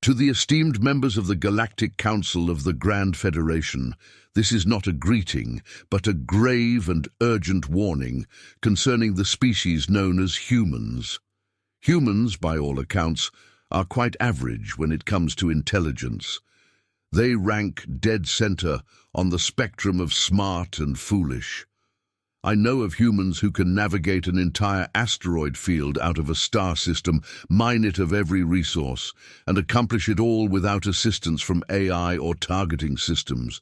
To the esteemed members of the Galactic Council of the Grand Federation, this is not a greeting, but a grave and urgent warning concerning the species known as humans. Humans, by all accounts, are quite average when it comes to intelligence. They rank dead center on the spectrum of smart and foolish. I know of humans who can navigate an entire asteroid field out of a star system, mine it of every resource, and accomplish it all without assistance from AI or targeting systems.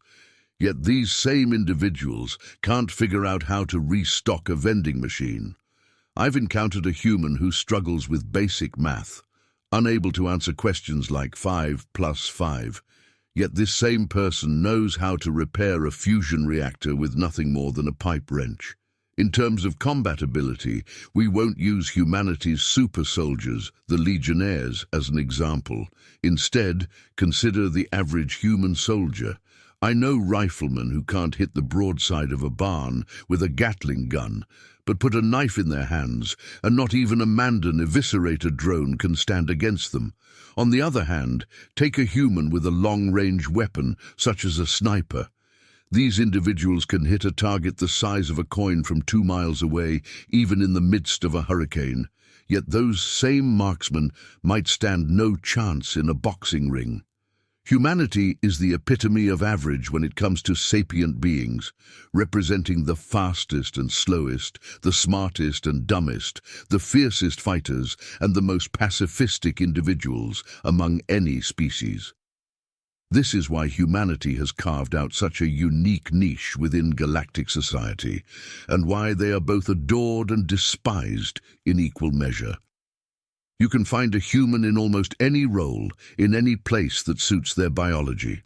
Yet these same individuals can't figure out how to restock a vending machine. I've encountered a human who struggles with basic math, unable to answer questions like 5 plus 5. Yet this same person knows how to repair a fusion reactor with nothing more than a pipe wrench. In terms of combat ability, we won't use humanity's super soldiers, the Legionnaires, as an example. Instead, consider the average human soldier. I know riflemen who can't hit the broadside of a barn with a Gatling gun, but put a knife in their hands, and not even a Mandan eviscerator drone can stand against them. On the other hand, take a human with a long-range weapon, such as a sniper. These individuals can hit a target the size of a coin from 2 miles away, even in the midst of a hurricane. Yet those same marksmen might stand no chance in a boxing ring. Humanity is the epitome of average when it comes to sapient beings, representing the fastest and slowest, the smartest and dumbest, the fiercest fighters, and the most pacifistic individuals among any species. This is why humanity has carved out such a unique niche within galactic society, and why they are both adored and despised in equal measure. You can find a human in almost any role, in any place that suits their biology.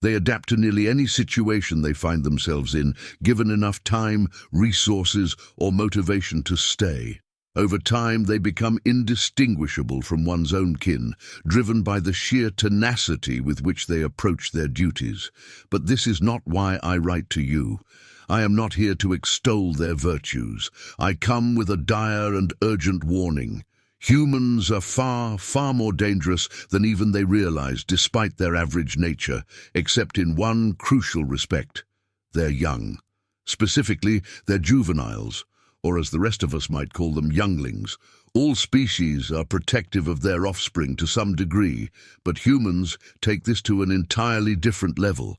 They adapt to nearly any situation they find themselves in, given enough time, resources, or motivation to stay. Over time, they become indistinguishable from one's own kin, driven by the sheer tenacity with which they approach their duties. But this is not why I write to you. I am not here to extol their virtues. I come with a dire and urgent warning. Humans are far, far more dangerous than even they realize, despite their average nature, except in one crucial respect: they're young. Specifically, they're juveniles, or as the rest of us might call them, younglings. All species are protective of their offspring to some degree, but humans take this to an entirely different level.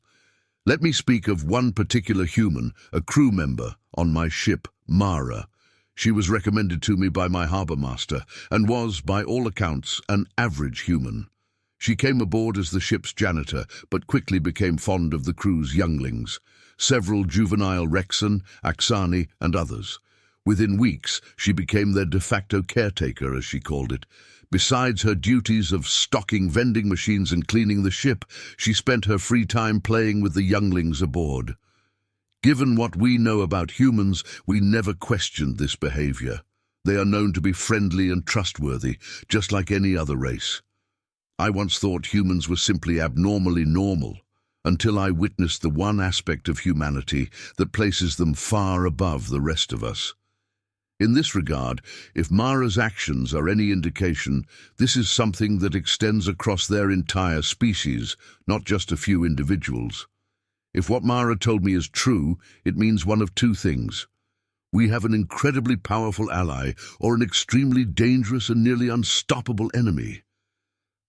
Let me speak of one particular human, a crew member on my ship, Mara. She was recommended to me by my harbour master, and was, by all accounts, an average human. She came aboard as the ship's janitor, but quickly became fond of the crew's younglings, several juvenile Rexan, Axani, and others. Within weeks, she became their de facto caretaker, as she called it. Besides her duties of stocking vending machines and cleaning the ship, she spent her free time playing with the younglings aboard. Given what we know about humans, we never questioned this behavior. They are known to be friendly and trustworthy, just like any other race. I once thought humans were simply abnormally normal, until I witnessed the one aspect of humanity that places them far above the rest of us. In this regard, if Mara's actions are any indication, this is something that extends across their entire species, not just a few individuals. If what Mara told me is true, it means one of two things. We have an incredibly powerful ally, or an extremely dangerous and nearly unstoppable enemy.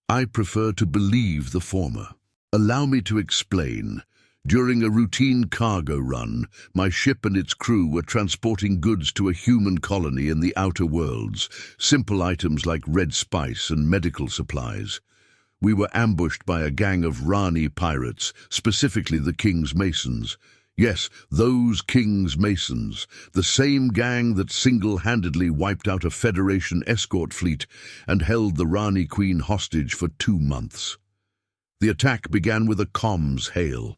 I prefer to believe the former. Allow me to explain. During a routine cargo run, my ship and its crew were transporting goods to a human colony in the outer worlds, simple items like red spice and medical supplies. We were ambushed by a gang of Rani pirates, specifically the King's Masons. Yes, those King's Masons, the same gang that single-handedly wiped out a Federation escort fleet and held the Rani Queen hostage for 2 months. The attack began with a comms hail.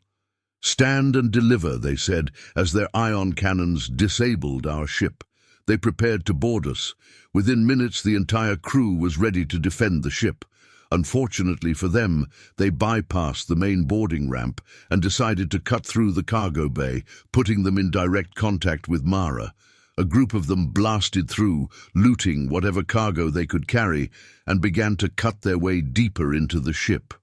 "Stand and deliver," they said, as their ion cannons disabled our ship. They prepared to board us. Within minutes, the entire crew was ready to defend the ship. Unfortunately for them, they bypassed the main boarding ramp and decided to cut through the cargo bay, putting them in direct contact with Mara. A group of them blasted through, looting whatever cargo they could carry, and began to cut their way deeper into the ship.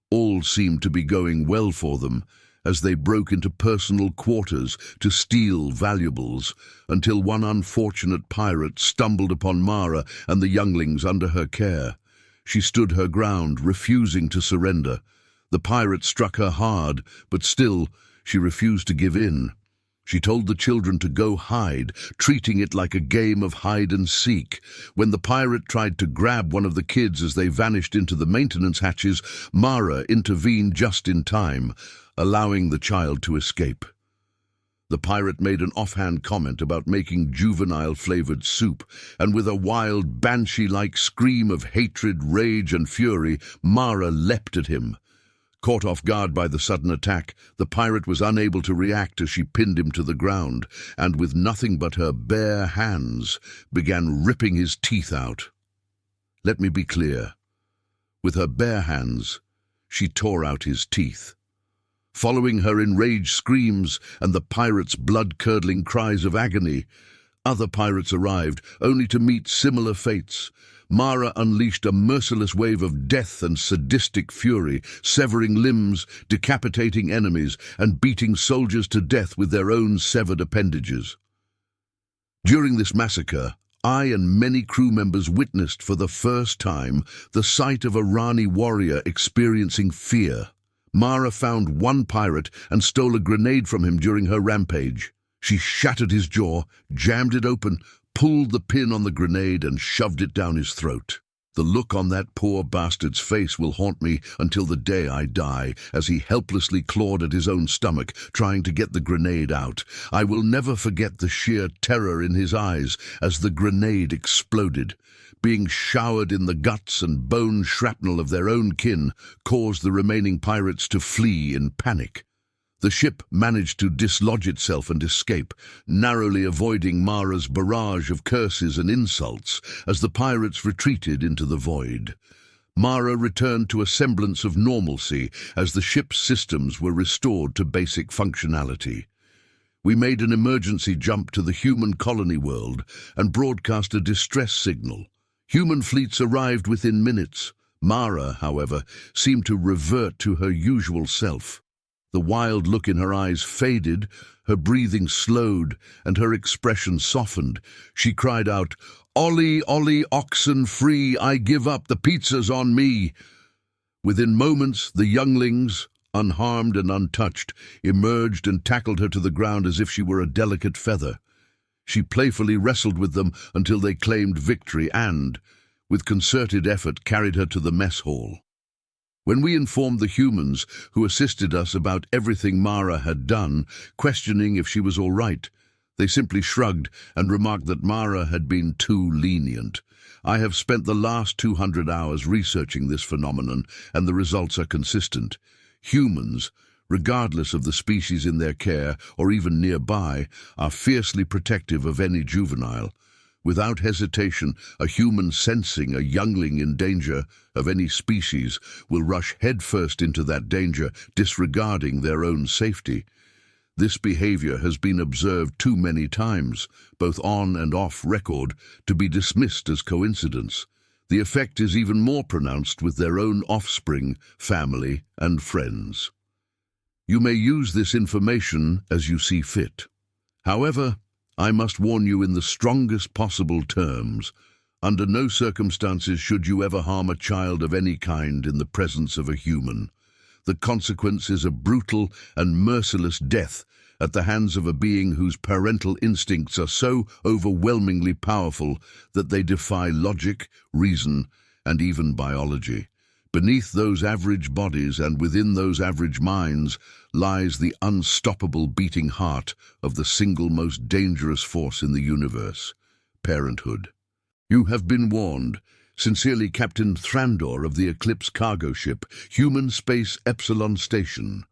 All seemed to be going well for them, as they broke into personal quarters to steal valuables, until one unfortunate pirate stumbled upon Mara and the younglings under her care. She stood her ground, refusing to surrender. The pirate struck her hard, but still, she refused to give in. She told the children to go hide, treating it like a game of hide and seek. When the pirate tried to grab one of the kids as they vanished into the maintenance hatches, Mara intervened just in time, allowing the child to escape. The pirate made an offhand comment about making juvenile-flavored soup, and with a wild, banshee-like scream of hatred, rage, and fury, Mara leapt at him. Caught off guard by the sudden attack, the pirate was unable to react as she pinned him to the ground, and with nothing but her bare hands, began ripping his teeth out. Let me be clear. With her bare hands, she tore out his teeth. Following her enraged screams and the pirate's blood-curdling cries of agony, other pirates arrived, only to meet similar fates. Mara unleashed a merciless wave of death and sadistic fury, severing limbs, decapitating enemies, and beating soldiers to death with their own severed appendages. During this massacre, I and many crew members witnessed for the first time the sight of a Rani warrior experiencing fear. Mara found one pirate and stole a grenade from him during her rampage. She shattered his jaw, jammed it open, pulled the pin on the grenade and shoved it down his throat. The look on that poor bastard's face will haunt me until the day I die, as he helplessly clawed at his own stomach, trying to get the grenade out. I will never forget the sheer terror in his eyes as the grenade exploded. Being showered in the guts and bone shrapnel of their own kin caused the remaining pirates to flee in panic. The ship managed to dislodge itself and escape, narrowly avoiding Mara's barrage of curses and insults as the pirates retreated into the void. Mara returned to a semblance of normalcy as the ship's systems were restored to basic functionality. We made an emergency jump to the human colony world and broadcast a distress signal. Human fleets arrived within minutes. Mara, however, seemed to revert to her usual self. The wild look in her eyes faded, her breathing slowed, and her expression softened. She cried out, "Ollie, Ollie, oxen free, I give up, the pizza's on me." Within moments, the younglings, unharmed and untouched, emerged and tackled her to the ground as if she were a delicate feather. She playfully wrestled with them until they claimed victory and, with concerted effort, carried her to the mess hall. When we informed the humans who assisted us about everything Mara had done, questioning if she was all right, they simply shrugged and remarked that Mara had been too lenient. I have spent the last 200 hours researching this phenomenon, and the results are consistent. Humans, regardless of the species in their care or even nearby, are fiercely protective of any juvenile. Without hesitation, a human sensing a youngling in danger of any species will rush headfirst into that danger, disregarding their own safety. This behavior has been observed too many times, both on and off record, to be dismissed as coincidence. The effect is even more pronounced with their own offspring, family, and friends. You may use this information as you see fit. However, I must warn you in the strongest possible terms. Under no circumstances should you ever harm a child of any kind in the presence of a human. The consequence is a brutal and merciless death at the hands of a being whose parental instincts are so overwhelmingly powerful that they defy logic, reason, and even biology. Beneath those average bodies and within those average minds lies the unstoppable beating heart of the single most dangerous force in the universe, parenthood. You have been warned. Sincerely, Captain Thrandor of the Eclipse cargo ship, Human Space Epsilon Station.